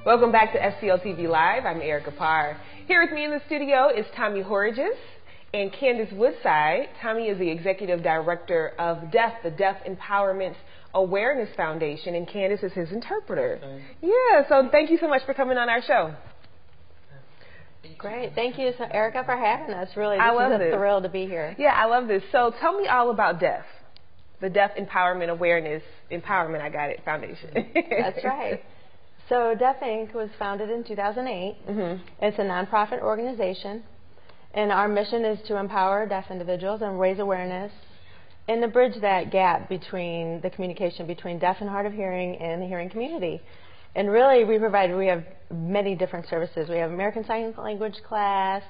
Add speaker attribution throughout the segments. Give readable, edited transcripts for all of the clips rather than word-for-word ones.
Speaker 1: Welcome back to STL TV Live. I'm Arika Parr. Here with me in the studio is Tommy Horejes and Candace Woodside. Tommy is the Executive Director of D.E.A.F, the Deaf Empowerment Awareness Foundation, and Candace is his interpreter. Yeah, so thank you so much for coming on our show.
Speaker 2: Great. Thank you, Arika, for having us. Really, this is a thrill to be here.
Speaker 1: Yeah, I love this. So tell me all about D.E.A.F, the Deaf Empowerment Foundation.
Speaker 2: That's right. So D.E.A.F Inc. was founded in 2008. It's a nonprofit organization, and our mission is to empower deaf individuals and raise awareness and to bridge that gap between the communication between deaf and hard of hearing and the hearing community. And really, we have many different services. We have American Sign Language class,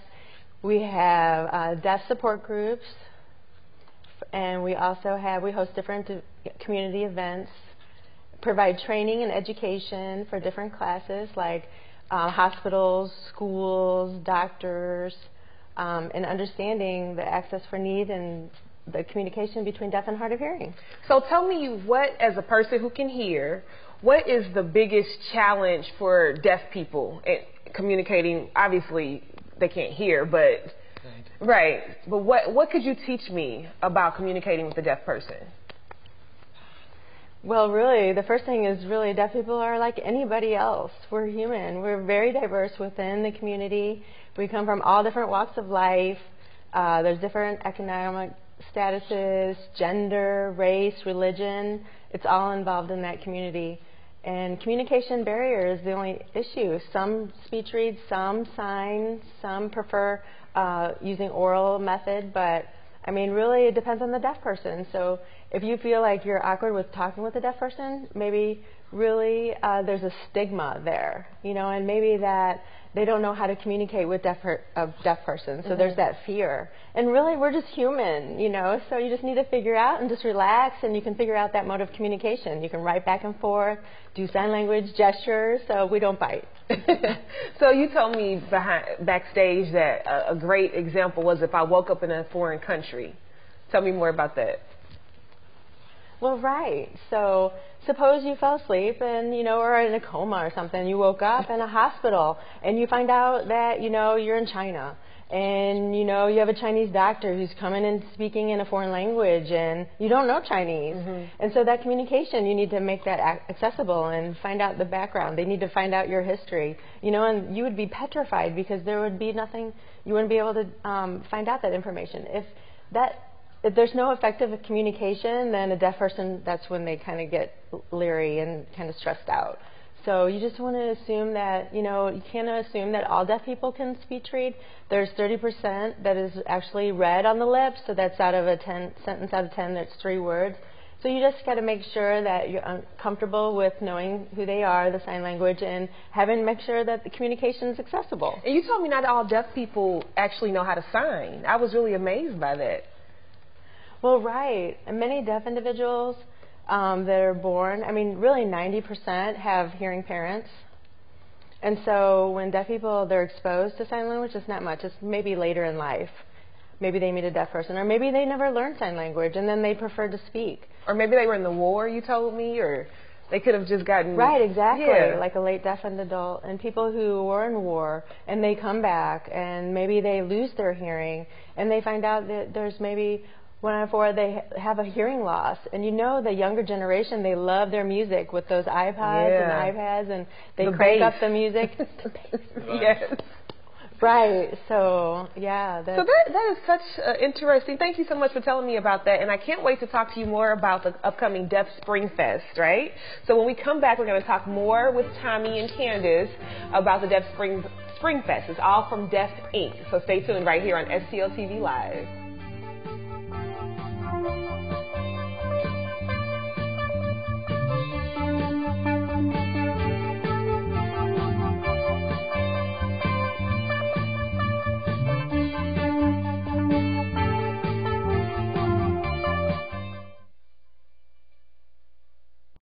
Speaker 2: we have deaf support groups, and we also host different community events, provide training and education for different classes like hospitals, schools, doctors, and understanding the access for need and the communication between deaf and hard of hearing.
Speaker 1: So tell me, what, as a person who can hear, what is the biggest challenge for deaf people in communicating? Obviously, they can't hear, but right. But what could you teach me about communicating with a deaf person?
Speaker 2: Well, really, the first thing is really deaf people are like anybody else. We're human. We're very diverse within the community. We come from all different walks of life. There's different economic statuses, gender, race, religion. It's all involved in that community. And communication barrier is the only issue. Some speech reads, some sign, some prefer using oral method, but I mean, really, it depends on the deaf person. So if you feel like you're awkward with talking with a deaf person, maybe really there's a stigma there, you know, and maybe that they don't know how to communicate with a deaf person. So there's that fear. And really, we're just human, you know, so you just need to figure out and just relax, and you can figure out that mode of communication. You can write back and forth, do sign language gestures, so we don't bite.
Speaker 1: So you told me backstage that a great example was if I woke up in a foreign country. Tell me more about that.
Speaker 2: Well, right. So suppose you fell asleep and, you know, or in a coma or something. You woke up in a hospital and you find out that, you know, you're in China. And, you know, you have a Chinese doctor who's coming and speaking in a foreign language, and you don't know Chinese. And so that communication, you need to make that accessible and find out the background. They need to find out your history, you know, and you would be petrified because there would be nothing, you wouldn't be able to find out that information. If there's no effective communication, then a deaf person, that's when they kind of get leery and kind of stressed out. So you just want to assume that, you know, you can't assume that all deaf people can speech read. There's 30% that is actually read on the lips, so that's out of a sentence out of 10, that's 3 words. So you just got to make sure that you're comfortable with knowing who they are, the sign language, and make sure that the communication is accessible.
Speaker 1: And you told me not all deaf people actually know how to sign. I was really amazed by that.
Speaker 2: Well, right. And many deaf individuals that are born, I mean, really 90% have hearing parents. And so when deaf people, they're exposed to sign language, it's not much. It's maybe later in life. Maybe they meet a deaf person, or maybe they never learned sign language, and then they prefer to speak.
Speaker 1: Or maybe they were in the war, you told me, or they could have just gotten...
Speaker 2: Right, exactly, like a late deaf adult. And people who were in war, and they come back, and maybe they lose their hearing, and they find out that there's maybe 1 out of 4, they have a hearing loss. And you know, the younger generation, they love their music with those iPods and iPads, and they crank up the music.
Speaker 1: Yes.
Speaker 2: Right. So, yeah.
Speaker 1: So that is such interesting. Thank you so much for telling me about that. And I can't wait to talk to you more about the upcoming D.E.A.F Springfest, right? So when we come back, we're going to talk more with Tommy and Candace about the D.E.F Springfest. It's all from D.E.F Inc. So stay tuned right here on STL TV Live.